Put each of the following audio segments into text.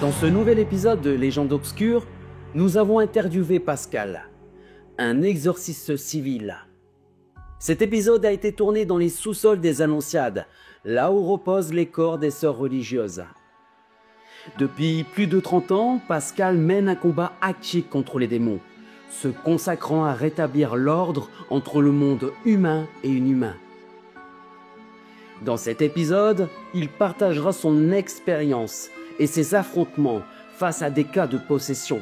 Dans ce nouvel épisode de Légende obscure, nous avons interviewé Pascal, un exorciste civil. Cet épisode a été tourné dans les sous-sols des Annonciades, là où reposent les corps des sœurs religieuses. Depuis plus de 30 ans, Pascal mène un combat actif contre les démons, se consacrant à rétablir l'ordre entre le monde humain et inhumain. Dans cet épisode, il partagera son expérience et ses affrontements face à des cas de possession.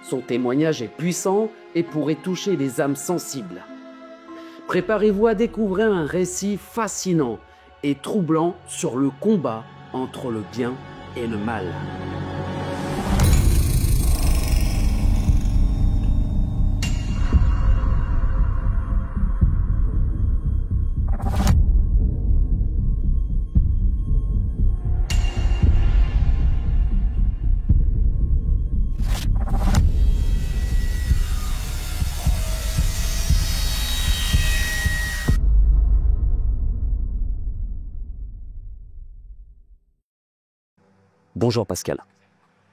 Son témoignage est puissant et pourrait toucher les âmes sensibles. Préparez-vous à découvrir un récit fascinant et troublant sur le combat entre le bien et le mal. Bonjour Pascal.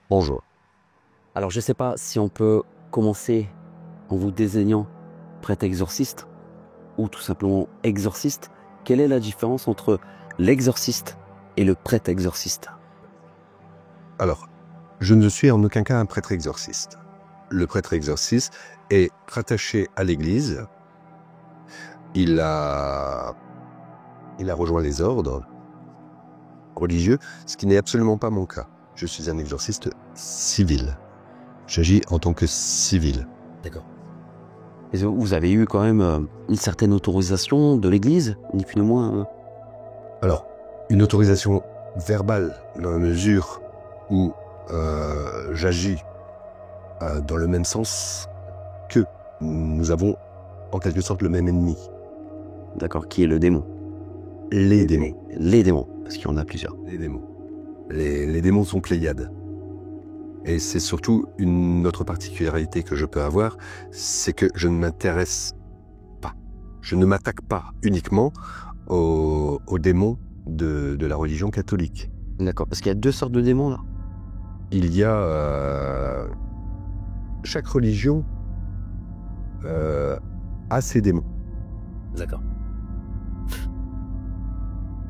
Bonjour. Alors je ne sais pas si on peut commencer en vous désignant prêtre exorciste ou tout simplement exorciste. Quelle est la différence entre l'exorciste et le prêtre exorciste? Alors, je ne suis en aucun cas un prêtre exorciste. Le prêtre exorciste est rattaché à l'Église. Il a rejoint les ordres religieux, ce qui n'est absolument pas mon cas. Je suis un exorciste civil. J'agis en tant que civil. D'accord. Et vous avez eu quand même une certaine autorisation de l'Église, ni plus ni moins. Alors, une autorisation verbale dans la mesure où j'agis dans le même sens que nous avons en quelque sorte le même ennemi. D'accord, qui est le démon? Les démons. Les démons, parce qu'il y en a plusieurs. Les démons. Les démons sont pléiades. Et c'est surtout une autre particularité que je peux avoir, c'est que je ne m'intéresse pas. Je ne m'attaque pas uniquement aux démons de la religion catholique. D'accord, parce qu'il y a deux sortes de démons là. Il y a... chaque religion a ses démons. D'accord.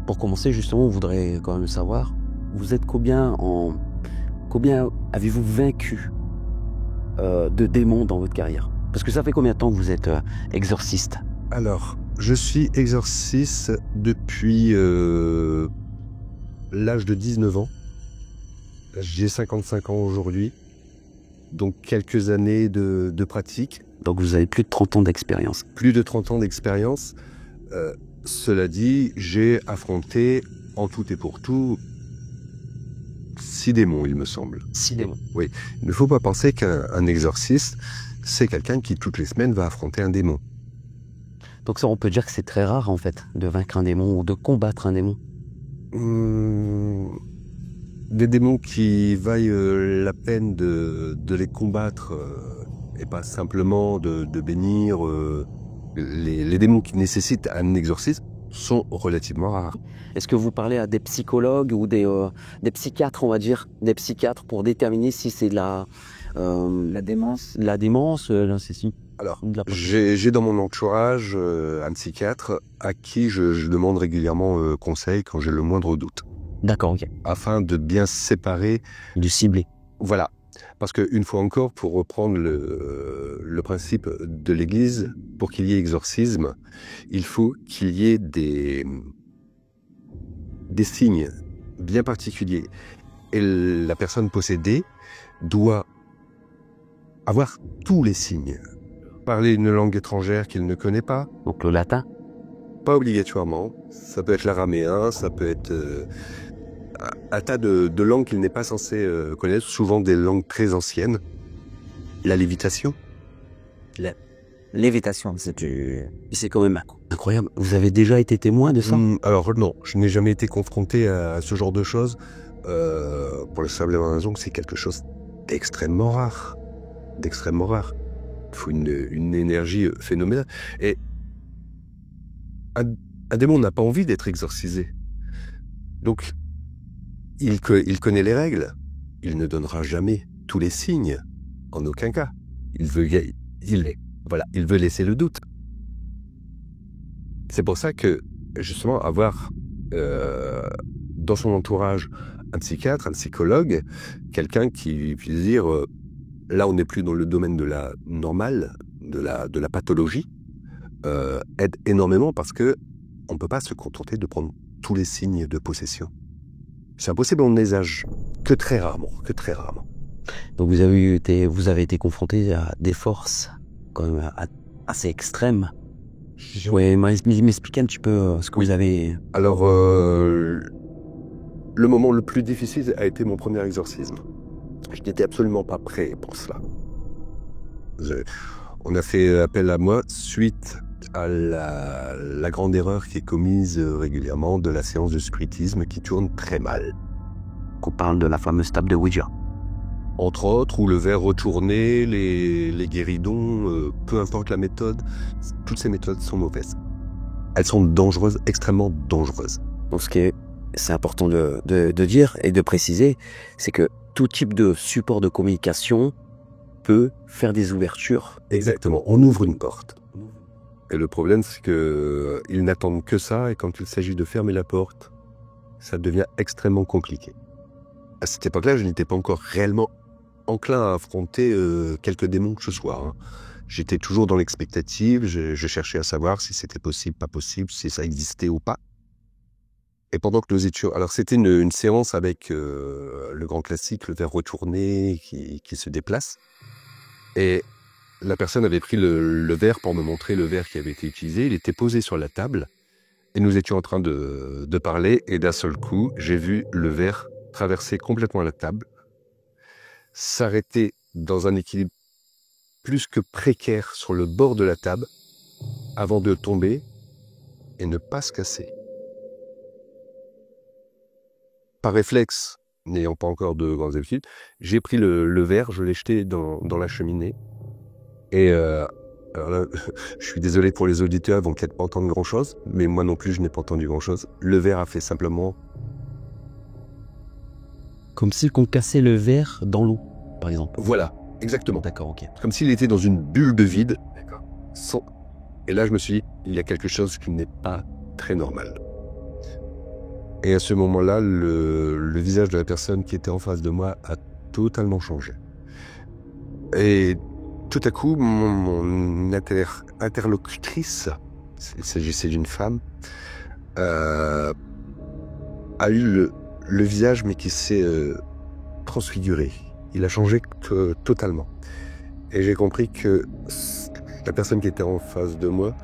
Pour commencer, justement, on voudrait quand même savoir, vous êtes combien avez-vous vaincu de démons dans votre carrière? Parce que ça fait combien de temps que vous êtes exorciste? Alors, je suis exorciste depuis l'âge de 19 ans. J'ai 55 ans aujourd'hui, donc quelques années de pratique. Donc vous avez plus de 30 ans d'expérience. Plus de 30 ans d'expérience. Cela dit, j'ai affronté en tout et pour tout 6 démons, il me semble. 6 démons. Oui. Il ne faut pas penser qu'un exorciste, c'est quelqu'un qui toutes les semaines va affronter un démon. Donc ça, on peut dire que c'est très rare en fait, de vaincre un démon ou de combattre un démon. Des démons qui vaillent la peine de les combattre et pas simplement de bénir. Les démons qui nécessitent un exorcisme sont relativement rares. Est-ce que vous parlez à des psychologues ou des psychiatres, on va dire, des psychiatres pour déterminer si c'est la démence? La démence, là, c'est si. Alors, j'ai dans mon entourage un psychiatre à qui je demande régulièrement conseil quand j'ai le moindre doute. D'accord, ok. Afin de bien séparer... De cibler. Voilà. Parce qu'une fois encore, pour reprendre le principe de l'Église, pour qu'il y ait exorcisme, il faut qu'il y ait des signes bien particuliers. Et la personne possédée doit avoir tous les signes. Parler une langue étrangère qu'il ne connaît pas. Donc le latin? Pas obligatoirement. Ça peut être l'araméen, ça peut être... un tas de langues qu'il n'est pas censé connaître, souvent des langues très anciennes. La lévitation. La lévitation, c'est quand même incroyable. Vous avez déjà été témoin de ça? Alors non, je n'ai jamais été confronté à ce genre de choses, pour la simple raison que c'est quelque chose d'extrêmement rare. D'extrêmement rare. Il faut une énergie phénoménale. Et un démon n'a pas envie d'être exorcisé. Donc, il connaît les règles. il ne donnera jamais tous les signes, en aucun cas. Il veut laisser le doute. C'est pour ça que, justement, avoir dans son entourage un psychiatre, un psychologue, quelqu'un qui puisse dire là on n'est plus dans le domaine de la normale, de la pathologie, aide énormément parce que on ne peut pas se contenter de prendre tous les signes de possession. C'est impossible, on ne les a que très rarement. Donc vous avez été confronté à des forces quand même assez extrêmes. Vous pouvez m'expliquer un petit peu ce que vous avez... Alors, le moment le plus difficile a été mon premier exorcisme. Je n'étais absolument pas prêt pour cela. On a fait appel à moi suite à la grande erreur qui est commise régulièrement de la séance de spiritisme qui tourne très mal. On parle de la fameuse table de Ouija. Entre autres, où le verre retourné, les guéridons, peu importe la méthode, toutes ces méthodes sont mauvaises. Elles sont dangereuses, extrêmement dangereuses. Donc c'est important de dire et de préciser, c'est que tout type de support de communication peut faire des ouvertures. Exactement, on ouvre une porte. Et le problème, c'est qu'ils n'attendent que ça, et quand il s'agit de fermer la porte, ça devient extrêmement compliqué. À cette époque-là, je n'étais pas encore réellement enclin à affronter quelques démons que ce soit. Hein. J'étais toujours dans l'expectative, je cherchais à savoir si c'était possible, pas possible, si ça existait ou pas. Et pendant que nous étions... Alors c'était une séance avec le grand classique, le verre retourné qui se déplace. Et la personne avait pris le verre pour me montrer le verre qui avait été utilisé. Il était posé sur la table et nous étions en train de parler. Et d'un seul coup, j'ai vu le verre traverser complètement la table, s'arrêter dans un équilibre plus que précaire sur le bord de la table avant de tomber et ne pas se casser. Par réflexe, n'ayant pas encore de grandes habitudes, j'ai pris le verre, je l'ai jeté dans la cheminée. Et alors là, je suis désolé pour les auditeurs, ils vont peut-être pas entendre grand-chose, mais moi non plus, je n'ai pas entendu grand-chose. Le verre a fait simplement... Comme si on cassait le verre dans l'eau, par exemple. Voilà, exactement. D'accord, ok. Comme s'il était dans une bulle de vide. D'accord. Et là, je me suis dit, il y a quelque chose qui n'est pas très normal. Et à ce moment-là, le visage de la personne qui était en face de moi a totalement changé. Et tout à coup, mon interlocutrice, il s'agissait d'une femme, a eu le visage, mais qui s'est transfiguré. Il a changé totalement. Et j'ai compris que la personne qui était en face de moi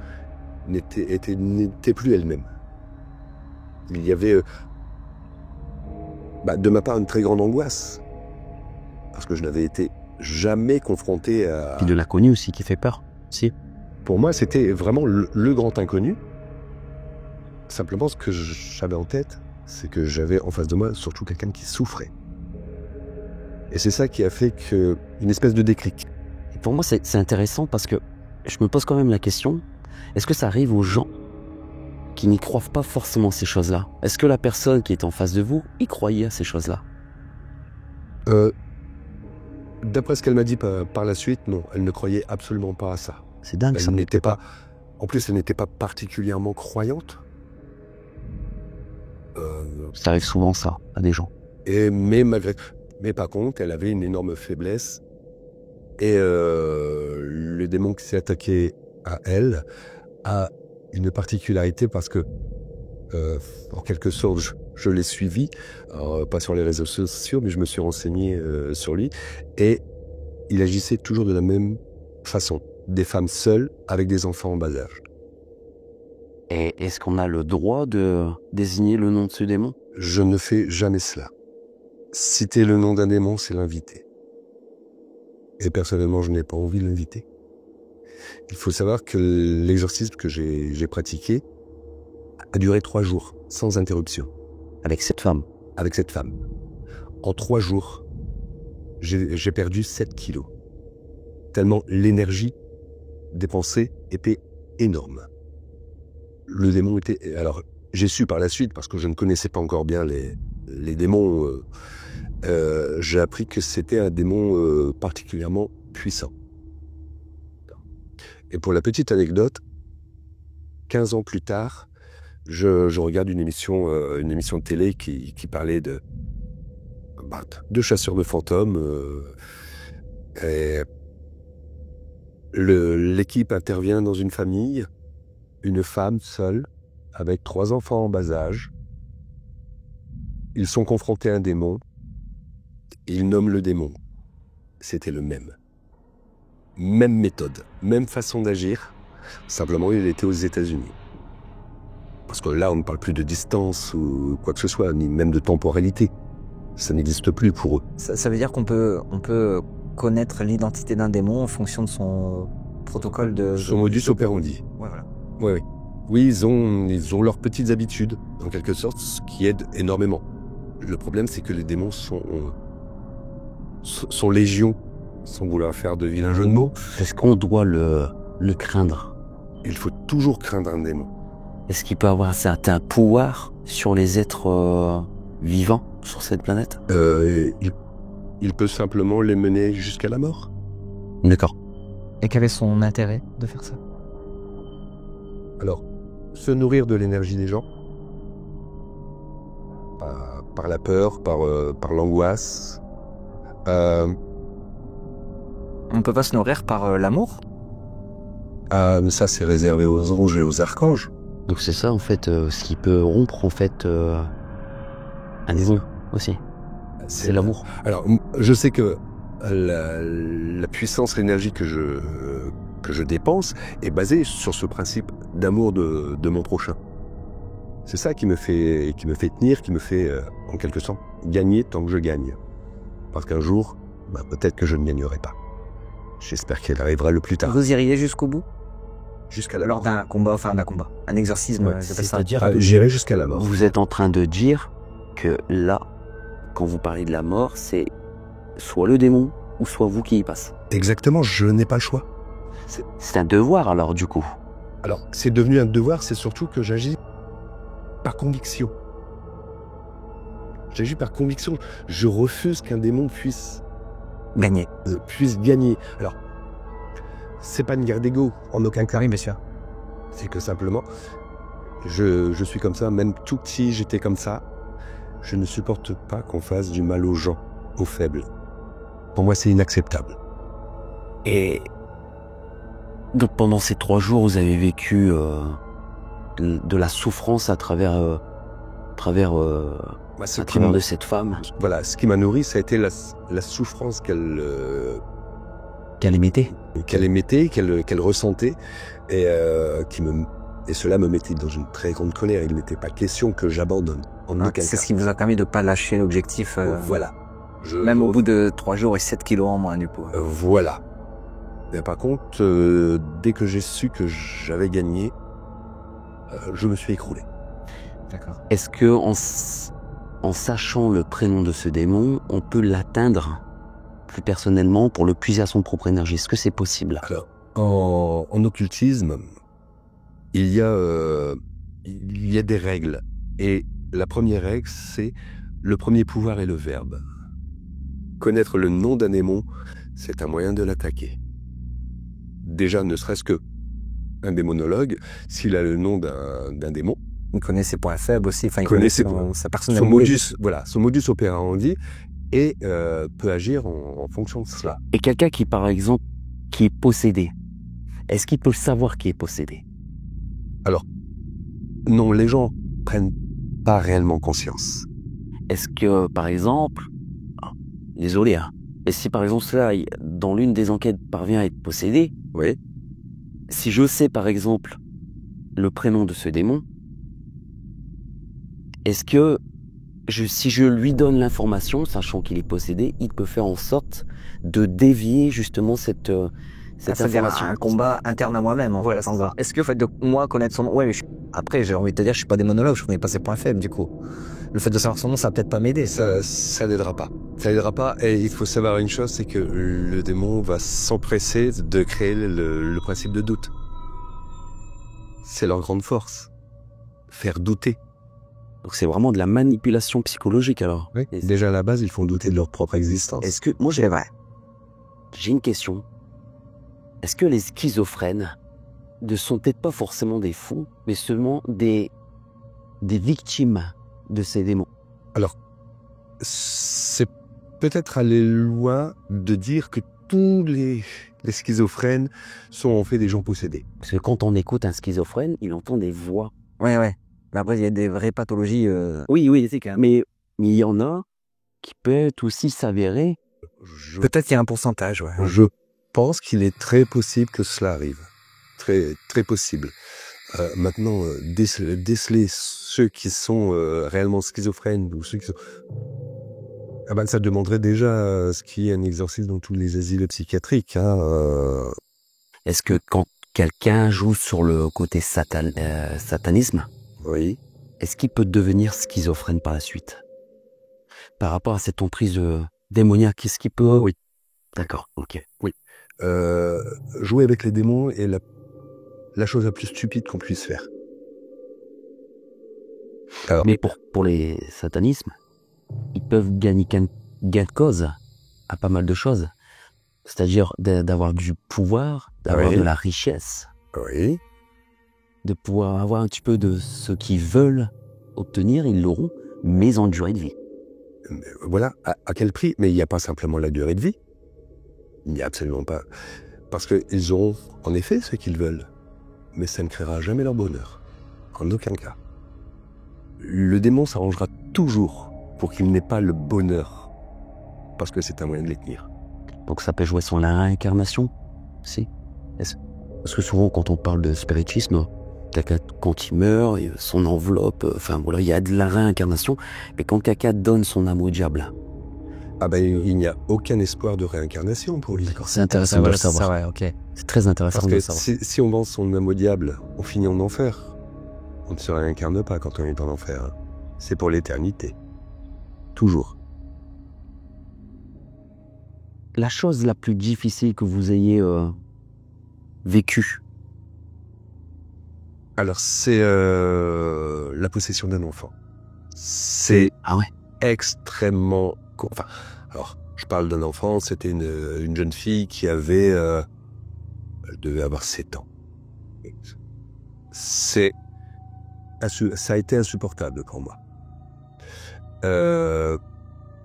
n'était plus elle-même. Il y avait, de ma part, une très grande angoisse. Parce que je n'avais été jamais confronté à... Puis de l'inconnu aussi qui fait peur, si. Pour moi, c'était vraiment le grand inconnu. Simplement, ce que j'avais en tête, c'est que j'avais en face de moi surtout quelqu'un qui souffrait. Et c'est ça qui a fait une espèce de déclic. Et pour moi, c'est intéressant parce que je me pose quand même la question, est-ce que ça arrive aux gens qui n'y croient pas forcément ces choses-là? Est-ce que la personne qui est en face de vous y croyait à ces choses-là? D'après ce qu'elle m'a dit par la suite, non, elle ne croyait absolument pas à ça. C'est dingue, ça. En plus, elle n'était pas particulièrement croyante. Ça arrive souvent, ça, à des gens. Mais par contre, elle avait une énorme faiblesse. Et le démon qui s'est attaqué à elle a une particularité parce que, en quelque sorte, je l'ai suivi, alors, pas sur les réseaux sociaux, mais je me suis renseigné sur lui. Et il agissait toujours de la même façon. Des femmes seules avec des enfants en bas âge. Et est-ce qu'on a le droit de désigner le nom de ce démon? Je ne fais jamais cela. Citer le nom d'un démon, c'est l'inviter. Et personnellement, je n'ai pas envie de l'inviter. Il faut savoir que l'exorcisme que j'ai pratiqué a duré 3 jours, sans interruption. Avec cette femme? Avec cette femme. En 3 jours, j'ai perdu 7 kilos. Tellement l'énergie dépensée était énorme. Le démon était... Alors, j'ai su par la suite, parce que je ne connaissais pas encore bien les démons, j'ai appris que c'était un démon particulièrement puissant. Et pour la petite anecdote, 15 ans plus tard, je regarde une émission de télé qui parlait de chasseurs de fantômes. Et l'équipe intervient dans une famille, une femme seule, avec 3 enfants en bas âge. Ils sont confrontés à un démon. Ils nomment le démon. C'était le même. Même méthode, même façon d'agir. Simplement, il était aux États-Unis. Parce que là, on ne parle plus de distance ou quoi que ce soit, ni même de temporalité. Ça n'existe plus pour eux. Ça veut dire qu'on peut connaître l'identité d'un démon en fonction de son protocole de... Son modus operandi. Ouais, voilà. Oui. Oui, ils ont leurs petites habitudes, en quelque sorte, ce qui aide énormément. Le problème, c'est que les démons sont légion, sans vouloir faire de vilains jeux de mots. Est-ce qu'on doit le craindre? Il faut toujours craindre un démon. Est-ce qu'il peut avoir un certain pouvoir sur les êtres vivants sur cette planète? Il peut simplement les mener jusqu'à la mort. D'accord. Et quel est son intérêt de faire ça? Alors, se nourrir de l'énergie des gens, par la peur, par l'angoisse. On peut pas se nourrir par l'amour? Mais ça, c'est réservé aux anges et aux archanges. Donc c'est ça en fait, ce qui peut rompre en fait un démon aussi. C'est l'amour. Alors, je sais que la puissance, l'énergie que je dépense est basée sur ce principe d'amour de mon prochain. C'est ça qui me fait tenir, qui me fait, en quelque sorte, gagner tant que je gagne. Parce qu'un jour, peut-être que je ne gagnerai pas. J'espère qu'elle arrivera le plus tard. Vous iriez jusqu'au bout? Jusqu'à la Lors mort. d'un combat, un exorcisme, Ouais, j'appelle ça. c'est-à-dire J'irai jusqu'à la mort. Vous êtes en train de dire que là, quand vous parlez de la mort, c'est soit le démon ou soit vous qui y passe. Exactement, je n'ai pas le choix. C'est un devoir alors du coup. Alors, c'est devenu un devoir, c'est surtout que j'agis par conviction. J'agis par conviction. Je refuse qu'un démon puisse Gagner. gagner. Alors, c'est pas une guerre d'ego, en aucun cas. Oui, bien sûr. C'est que simplement, je suis comme ça, même tout petit, j'étais comme ça. Je ne supporte pas qu'on fasse du mal aux gens, aux faibles. Pour moi, c'est inacceptable. Et donc pendant ces 3 jours, vous avez vécu de la souffrance à travers de cette femme Voilà, ce qui m'a nourri, ça a été la souffrance qu'elle émettait. qu'elle ressentait, et cela me mettait dans une très grande colère. Il n'était pas question que j'abandonne en aucun C'est cas. ce qui vous a permis de pas lâcher l'objectif. Voilà. Même au bout de 3 jours et 7 kilos en moins, du coup. Voilà. Mais par contre, dès que j'ai su que j'avais gagné, je me suis écroulé. D'accord. Est-ce que en sachant le prénom de ce démon, on peut l'atteindre plus personnellement pour le puiser à son propre énergie? Est-ce que c'est possible? Alors, en occultisme, il y a des règles. Et la première règle, c'est le premier pouvoir est le verbe. Connaître le nom d'un démon, c'est un moyen de l'attaquer. Déjà, ne serait-ce que un démonologue, s'il a le nom d'un démon, Il connaît ses points faibles aussi. Enfin, il connaît connaît ses points. sa son personnalité. modus operandi, et peut agir en fonction de cela. Et quelqu'un qui, par exemple, qui est possédé, est-ce qu'il peut savoir qui est possédé? Alors, non, les gens prennent pas réellement conscience. Est-ce que, par exemple, désolé, hein, mais si par exemple cela, dans l'une des enquêtes, parvient à être possédé, Oui. si je sais par exemple le prénom de ce démon, est-ce que si je lui donne l'information, sachant qu'il est possédé, il peut faire en sorte de dévier justement cette C'est-à-dire information? un combat interne à moi-même. Voilà, ça va. Est-ce que le fait de moi connaître son nom, ouais, mais après, j'ai envie de te dire, je suis pas démonologue, je connais pas ses points faibles, du coup. Le fait de savoir son nom, ça va peut-être pas m'aider. Ça n'aidera pas. Ça n'aidera pas, et il faut savoir une chose, c'est que le démon va s'empresser de créer le principe de doute. C'est leur grande force. Faire douter. Donc c'est vraiment de la manipulation psychologique alors. Oui. Et Déjà à la base, ils font douter de leur propre existence. est-ce que moi j'ai une question. Est-ce que les schizophrènes ne sont peut-être pas forcément des fous, mais seulement des victimes de ces démons? Alors, c'est peut-être aller loin de dire que tous les schizophrènes sont en fait des gens possédés. Parce que quand on écoute un schizophrène, il entend des voix. Ouais. Mais après, il y a des vraies pathologies. Oui, c'est clair. Mais il y en a qui peut aussi s'avérer. Peut-être qu'il y a un pourcentage, ouais. Je pense qu'il est très possible que cela arrive. Très, très possible. Maintenant, déceler ceux qui sont réellement schizophrènes ou ceux qui sont... Ah ben, ça demanderait déjà ce qui est un exorcisme dans tous les asiles psychiatriques. Est-ce que quand quelqu'un joue sur le côté satanisme, Oui. est-ce qu'il peut devenir schizophrène par la suite? Par rapport à cette emprise démoniaque, est-ce qu'il peut... Oui. D'accord, ok. Jouer avec les démons est la chose la plus stupide qu'on puisse faire. Alors, Mais pour les satanismes, ils peuvent gagner gain de cause à pas mal de choses. C'est-à-dire d'avoir du pouvoir, d'avoir de la richesse, oui. de pouvoir avoir un petit peu de ce qu'ils veulent obtenir, ils l'auront, mais en durée de vie. Voilà, à quel prix? Mais il n'y a pas simplement la durée de vie. Il n'y a absolument pas. Parce qu'ils auront en effet ce qu'ils veulent, mais ça ne créera jamais leur bonheur. En aucun cas. Le démon s'arrangera toujours pour qu'il n'ait pas le bonheur, parce que c'est un moyen de les tenir. Donc ça peut jouer sur la réincarnation, si. Parce que souvent quand on parle de spiritisme, quelqu'un quand il meurt, son enveloppe, enfin voilà, il y a de la réincarnation, mais quand quelqu'un donne son âme au diable. Ah ben il n'y a aucun espoir de réincarnation pour lui. D'accord, c'est intéressant de le savoir. Ouais, ok. C'est très intéressant Parce de le que savoir. si on vend son âme au diable, on finit en enfer. On ne se réincarne pas quand on est en enfer. C'est pour l'éternité. Toujours. La chose la plus difficile que vous ayez vécue. Alors c'est la possession d'un enfant. C'est Ah ouais. extrêmement... Enfin, alors, je parle d'un enfant, c'était une jeune fille qui avait... elle devait avoir 7 ans. Ça a été insupportable pour moi.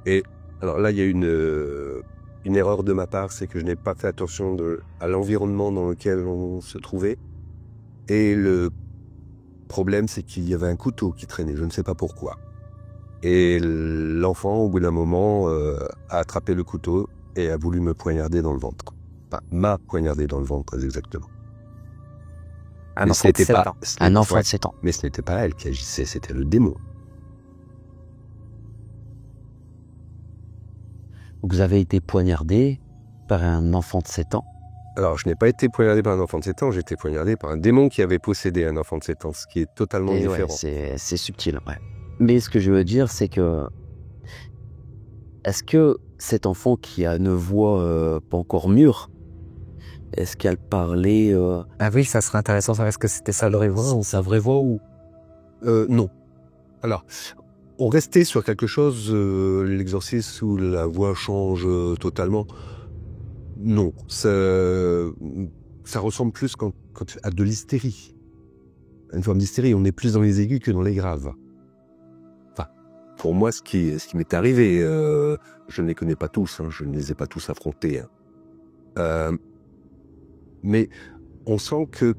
Et alors là, il y a une erreur de ma part, c'est que je n'ai pas fait attention à l'environnement dans lequel on se trouvait. Et le problème, c'est qu'il y avait un couteau qui traînait, je ne sais pas pourquoi. Et l'enfant, au bout d'un moment, a attrapé le couteau et a voulu me poignarder dans le ventre. Enfin, m'a poignardé dans le ventre, très exactement. Un Mais enfant de 7 ans. Un enfant de 7 ans. Mais ce n'était pas elle qui agissait, c'était le démon. Vous avez été poignardé par un enfant de 7 ans. Alors, je n'ai pas été poignardé par un enfant de 7 ans, j'ai été poignardé par un démon qui avait possédé un enfant de 7 ans, ce qui est totalement Et différent. ouais, c'est subtil, ouais. Mais ce que je veux dire, c'est que... Est-ce que cet enfant qui a une voix pas encore mûre, est-ce qu'elle parlait... Ah oui, ça serait intéressant de savoir est-ce que c'était sa vraie voix ou... sa vraie voix ou... Non. Alors, on restait sur quelque chose, l'exorcisme où la voix change totalement. Non, ça ressemble plus à de l'hystérie. Une forme d'hystérie, on est plus dans les aigus que dans les graves. Enfin, pour moi, ce qui m'est arrivé, je ne les connais pas tous, hein, je ne les ai pas tous affrontés. Hein. Mais on sent que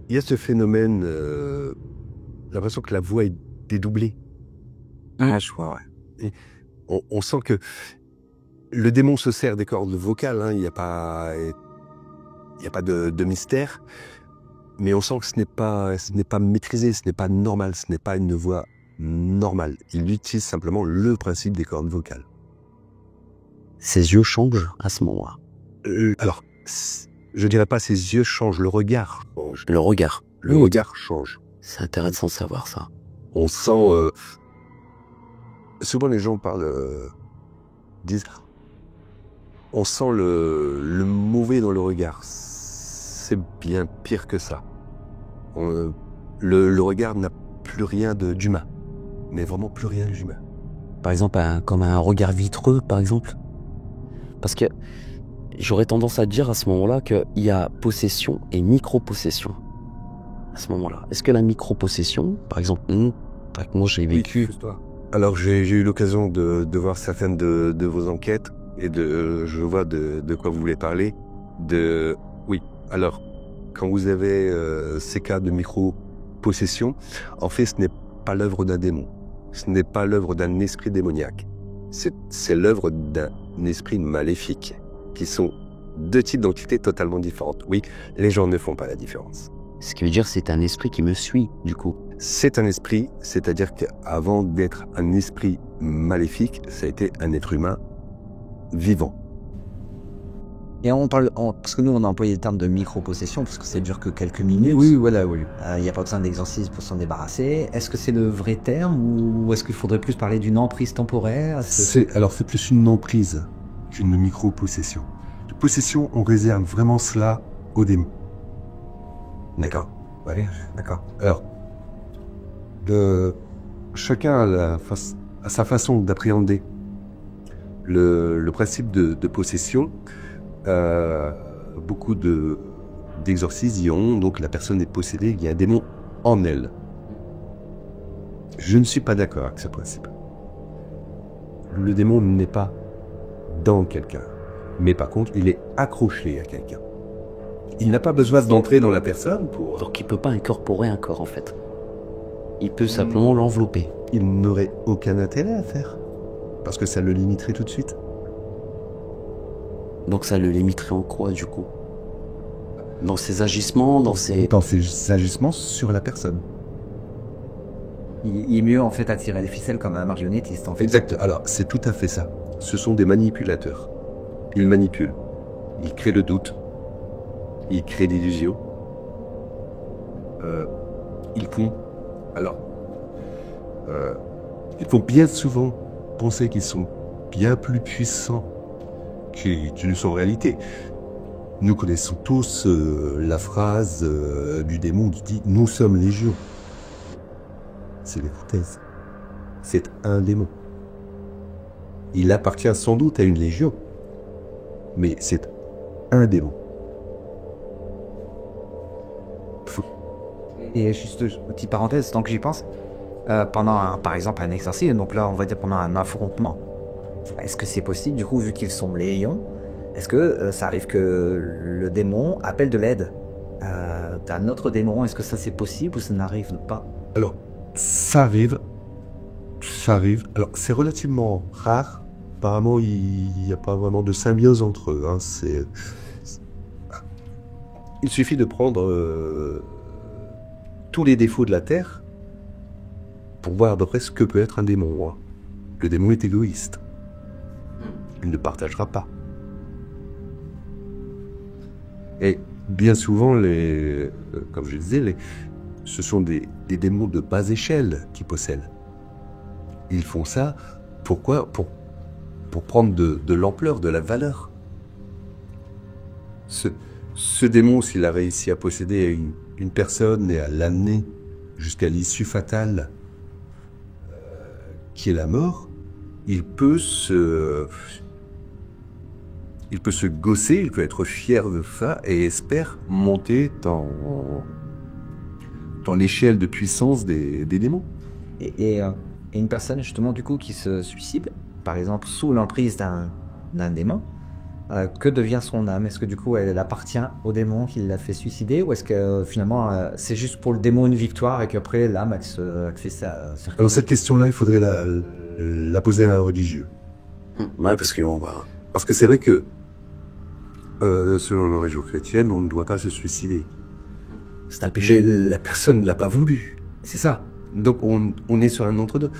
il y a ce phénomène, j'ai l'impression que la voix est dédoublée. Ah, je vois, ouais. Et on sent que le démon se sert des cordes vocales, hein, il n'y a pas de mystère, mais on sent que ce n'est pas maîtrisé, ce n'est pas normal, ce n'est pas une voix normale. Il utilise simplement le principe des cordes vocales. Ses yeux changent à ce moment-là. Alors, je dirais pas ses yeux changent, le regard change. Le regard. Le regard change. C'est intéressant de savoir ça. On sent... souvent les gens disent... On sent le mauvais dans le regard. C'est bien pire que ça. Le regard n'a plus rien d'humain. mais vraiment plus rien d'humain. Par exemple, comme un regard vitreux, par exemple. Parce que j'aurais tendance à dire à ce moment-là qu'il y a possession et micro-possession. À ce moment-là. Est-ce que la micro-possession, par exemple, moi j'ai vécu... Oui, alors j'ai eu l'occasion de voir certaines de vos enquêtes et je vois de quoi vous voulez parler. Oui, alors quand vous avez ces cas de micro-possession, en fait ce n'est pas l'œuvre d'un démon. Ce n'est pas l'œuvre d'un esprit démoniaque. C'est l'œuvre d'un esprit maléfique, qui sont deux types d'entités totalement différentes. Oui, les gens ne font pas la différence. Ce qui veut dire c'est un esprit qui me suit, du coup. C'est un esprit, c'est-à-dire qu'avant d'être un esprit maléfique, ça a été un être humain vivant. Et on parle, parce que nous on a employé le terme de micro-possession, parce que ça dure que quelques minutes. Oui, voilà, oui. Il n'y a pas besoin d'exorcisme pour s'en débarrasser. Est-ce que c'est le vrai terme, ou est-ce qu'il faudrait plus parler d'une emprise temporaire? C'est plus une emprise qu'une micro-possession. La possession, on réserve vraiment cela aux démons. D'accord. Ouais, d'accord. Alors, chacun a sa façon d'appréhender le principe de possession. Beaucoup d'exorcismes y ont, donc la personne est possédée, il y a un démon en elle. Je ne suis pas d'accord avec ce principe. Le démon n'est pas dans quelqu'un, mais par contre, il est accroché à quelqu'un. Il n'a pas besoin d'entrer dans la personne pour... Donc il peut pas incorporer un corps, en fait. Il peut simplement l'envelopper. Il n'aurait aucun intérêt à faire, parce que ça le limiterait tout de suite. Donc ça le limiterait en quoi, du coup? Dans ses agissements, dans ses agissements sur la personne. Il est mieux en fait à tirer les ficelles comme un marionnettiste en fait. Exact. Alors c'est tout à fait ça. Ce sont des manipulateurs. Ils manipulent. Ils créent le doute. Ils créent l'illusion. Ils font. Alors, ils font bien souvent penser qu'ils sont bien plus puissants qu'ils ne sont en réalité. Nous connaissons tous la phrase du démon qui dit « Nous sommes légion ». C'est l'hypothèse. C'est un démon. Il appartient sans doute à une légion, mais c'est un démon. Et juste une petite parenthèse, tant que j'y pense, par exemple un exorcisme, donc là on va dire pendant un affrontement, est-ce que c'est possible du coup vu qu'ils sont légions, est-ce que ça arrive que le démon appelle de l'aide d'un autre démon? Est-ce que ça c'est possible ou ça n'arrive pas? Alors, ça arrive. Alors, c'est relativement rare. Apparemment, il n'y a pas vraiment de symbiose entre eux. Hein. Il suffit de prendre tous les défauts de la Terre pour voir à peu près ce que peut être un démon. Hein. Le démon est égoïste. Il ne partagera pas. Et bien souvent, comme je disais, ce sont des démons de bas échelle qui possèdent. Ils font ça, pourquoi? Pour prendre de l'ampleur, de la valeur. Ce démon, s'il a réussi à posséder une personne et à l'amener jusqu'à l'issue fatale, qui est la mort, il peut se gausser, il peut être fier de ça et espère monter dans l'échelle de puissance des démons. Et une personne justement du coup qui se suicide, par exemple sous l'emprise d'un démon, que devient son âme? Est-ce que du coup elle appartient au démon qui l'a fait suicider, ou est-ce que finalement c'est juste pour le démon une victoire et qu'après l'âme elle fait ça? Alors cette question-là, il faudrait la poser à un religieux. Ouais, parce que c'est vrai que selon la religion chrétienne, on ne doit pas se suicider. c'est un péché. La personne ne l'a pas voulu. C'est ça. Donc on est sur un entre-deux.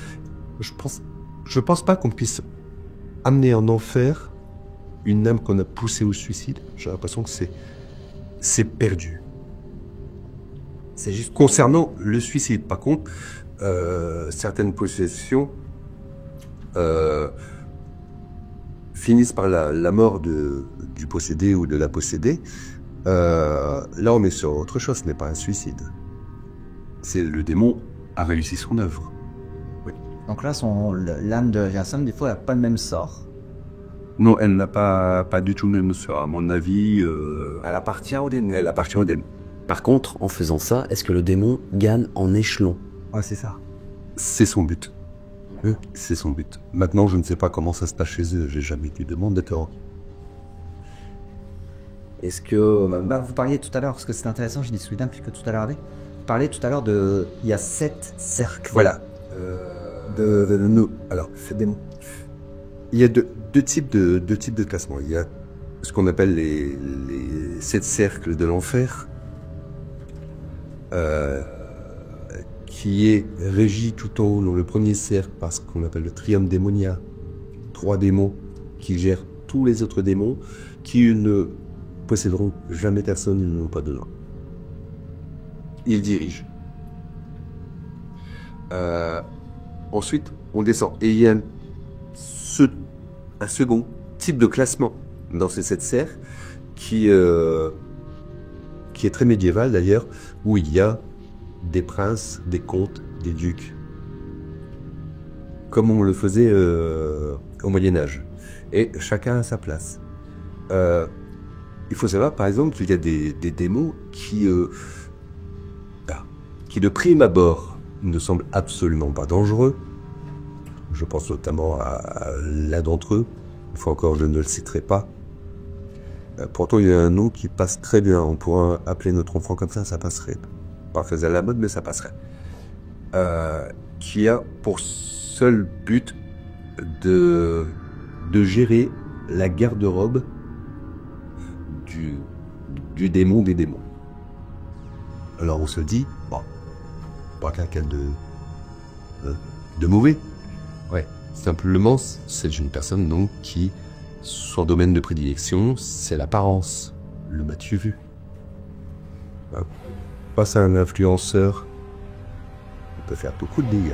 Je pense pas qu'on puisse amener en enfer une âme qu'on a poussée au suicide. J'ai l'impression que c'est perdu. C'est juste concernant le suicide. Par contre, certaines possessions finissent par la mort du possédé ou de la possédée. Là, on est sur autre chose. Ce n'est pas un suicide. C'est le démon a réussi son œuvre. Oui. Donc là, l'âme de Jason, des fois, elle n'a pas le même sort. Non, elle n'a pas du tout le même sort. À mon avis, Elle appartient au démon. elle appartient au démon. Par contre, en faisant ça, est-ce que le démon gagne en échelon? Ouais, c'est ça. C'est son but. C'est son but. Maintenant, je ne sais pas comment ça se passe chez eux. J'ai jamais eu de mandateur. Est-ce que... vous parliez tout à l'heure, parce que c'est intéressant, j'ai dit Soudain, puisque tout à l'heure, vous parliez tout à l'heure de... Il y a 7 cercles. Voilà. Nous. Alors, il y a deux types de classements. Il y a ce qu'on appelle les 7 cercles de l'enfer, qui est régi tout en haut dans le premier cercle par ce qu'on appelle le trium démonia. 3 démons qui gèrent tous les autres démons, qui ne posséderont jamais personne, ils n'ont pas besoin. Ils dirigent. Ensuite, on descend. Et il y a un second type de classement dans ces 7 cercles qui est très médiéval d'ailleurs, où il y a des princes, des comtes, des ducs, comme on le faisait au Moyen-Âge. Et chacun a sa place. Il faut savoir, par exemple, qu'il y a des démons qui de prime abord ne semblent absolument pas dangereux. Je pense notamment à l'un d'entre eux. Une fois encore, je ne le citerai pas. Pourtant, il y a un nom qui passe très bien. On pourrait appeler notre enfant comme ça passerait. Pas très à la mode, mais ça passerait. Qui a pour seul but de gérer la garde-robe du démon des démons. Alors on se dit, bon, pas quelqu'un de mauvais. Ouais, simplement, c'est une personne donc qui, son domaine de prédilection, c'est l'apparence, le m'as-tu vu. Face à un influenceur, on peut faire beaucoup de dégâts.